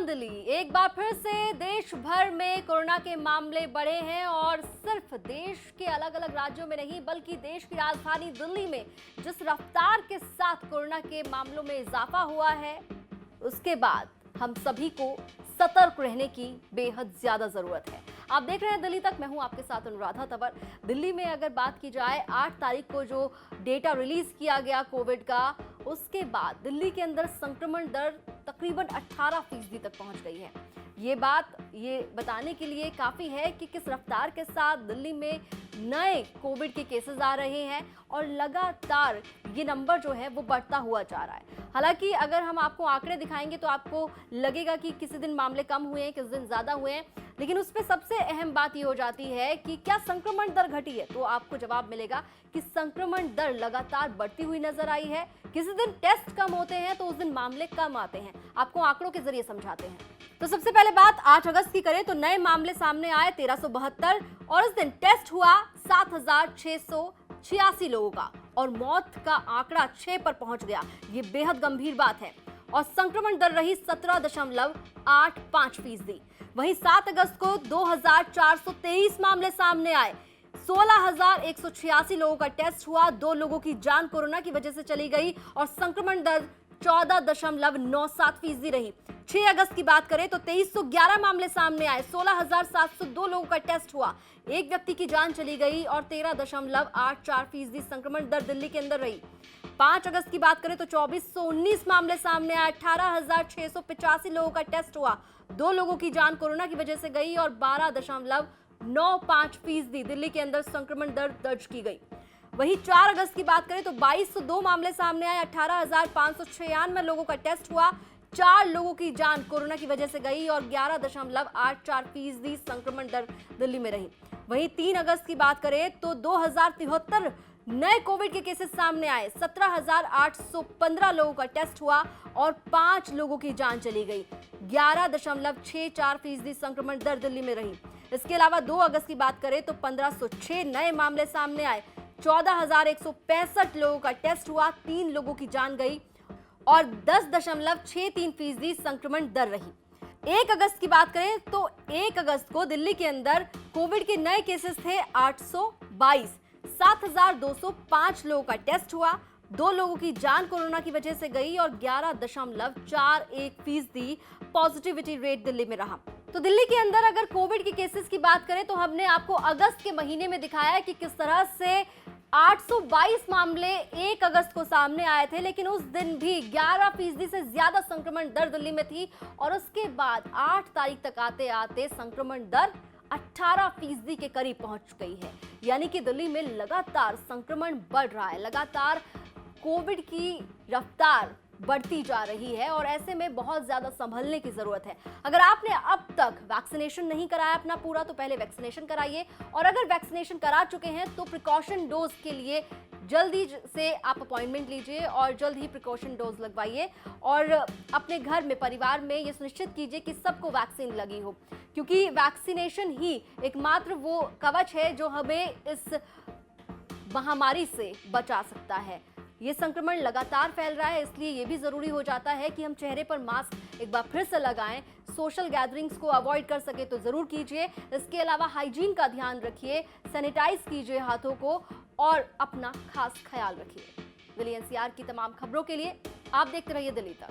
राजधानी दिल्ली एक बार फिर से देश भर में कोरोना के मामले बढ़े हैं और सिर्फ देश के अलग अलग राज्यों में नहीं बल्कि देश की राजधानी दिल्ली में जिस रफ्तार के साथ कोरोना के मामलों में इजाफा हुआ है उसके बाद हम सभी को सतर्क रहने की बेहद ज्यादा जरूरत है। आप देख रहे हैं दिल्ली तक, मैं हूं आपके साथ अनुराधा तंवर। दिल्ली में अगर बात की जाए 8 तारीख को जो डेटा रिलीज किया गया कोविड का, उसके बाद दिल्ली के अंदर संक्रमण दर तकरीबन 18% तक पहुंच गई है। ये बात ये बताने के लिए काफी है कि किस रफ्तार के साथ दिल्ली में नए कोविड के केसेस आ रहे हैं और लगातार ये नंबर जो है वो बढ़ता हुआ जा रहा है। हालांकि अगर हम आपको आंकड़े दिखाएंगे तो आपको लगेगा कि किसी दिन मामले कम हुए हैं, किसी दिन ज्यादा हुए हैं, लेकिन उसमें सबसे अहम बात ये हो जाती है कि क्या संक्रमण दर घटी है। तो आपको जवाब मिलेगा कि संक्रमण दर लगातार बढ़ती हुई नजर आई है। किसी दिन टेस्ट कम होते हैं तो उस दिन मामले कम आते हैं। आपको आंकड़ों के जरिए समझाते हैं। तो सबसे पहले बात 8 अगस्त की करें तो नए मामले सामने आए 1372 और इस दिन टेस्ट हुआ 7686 लोगों का और मौत का आंकड़ा 6 पर पहुंच गया। ये बेहद गंभीर बात है। और संक्रमण दर रही 17.85%। वहीं 7 अगस्त को 2423 मामले सामने आए, 16186 लोगों का टेस्ट हुआ, 2 लोगों की जान कोरोना की वजह से चली गई और संक्रमण दर 14.97% रही। 6 अगस्त की बात करें तो 2311 मामले सामने आए, 16702 लोगों का टेस्ट हुआ, एक व्यक्ति की जान चली गई और 13.84% संक्रमण दर दिल्ली के अंदर रही। 5 अगस्त की बात करें तो 2419 मामले सामने आए, 18685 लोगों का टेस्ट हुआ, 2 लोगों की जान कोरोना की वजह से गई और 12.95% दिल्ली के अंदर संक्रमण दर दर्ज की गई। वहीं 4 अगस्त की बात करें तो 2202 मामले सामने आए, 18,596 लोगों का टेस्ट हुआ, 4 लोगों की जान कोरोना की वजह से गई और 11.84% संक्रमण दर दिल्ली में रही। वहीं 3 अगस्त की बात करें तो 2073 नए कोविड के केसेस सामने आए, 17,815 लोगों का टेस्ट हुआ और 5 लोगों की जान चली गई। 11.64% संक्रमण दर दिल्ली में रही। इसके अलावा 2 अगस्त की बात करें तो 1506 नए मामले सामने आए, 14,165 लोगों का टेस्ट हुआ, 3 लोगों की जान गई और 10.63% संक्रमण दर रही। 1 अगस्त की बात करें तो 1 अगस्त को दिल्ली के अंदर कोविड के नए केसेस थे 822, 7205 लोगों का टेस्ट हुआ, 2 लोगों की जान कोरोना की वजह से गई और 11.41% पॉजिटिविटी रेट दिल्ली में रहा। तो दिल्ली के अंदर अगर कोविड के केसेस की बात करें तो हमने आपको अगस्त के महीने में दिखाया कि किस तरह से 822 मामले 1 अगस्त को सामने आए थे, लेकिन उस दिन भी 11% से ज्यादा संक्रमण दर दिल्ली में थी और उसके बाद 8 तारीख तक आते आते संक्रमण दर 18% के करीब पहुंच गई है। यानी कि दिल्ली में लगातार संक्रमण बढ़ रहा है, लगातार कोविड की रफ्तार बढ़ती जा रही है और ऐसे में बहुत ज्यादा संभलने की जरूरत है। अगर आपने अब तक वैक्सीनेशन नहीं कराया अपना पूरा तो पहले वैक्सीनेशन कराइए और अगर वैक्सीनेशन करा चुके हैं तो प्रिकॉशन डोज के लिए जल्दी से आप अपॉइंटमेंट लीजिए और जल्द ही प्रिकॉशन डोज लगवाइए और अपने घर में परिवार में ये सुनिश्चित कीजिए कि सबको वैक्सीन लगी हो, क्योंकि वैक्सीनेशन ही एकमात्र वो कवच है जो हमें इस महामारी से बचा सकता है। ये संक्रमण लगातार फैल रहा है, इसलिए ये भी जरूरी हो जाता है कि हम चेहरे पर मास्क एक बार फिर से लगाएं, सोशल गैदरिंग्स को अवॉइड कर सके तो जरूर कीजिए। इसके अलावा हाइजीन का ध्यान रखिए, सैनिटाइज कीजिए हाथों को और अपना खास ख्याल रखिए। दिल्ली एनसीआर की तमाम खबरों के लिए आप देखते रहिए दिल्ली तक।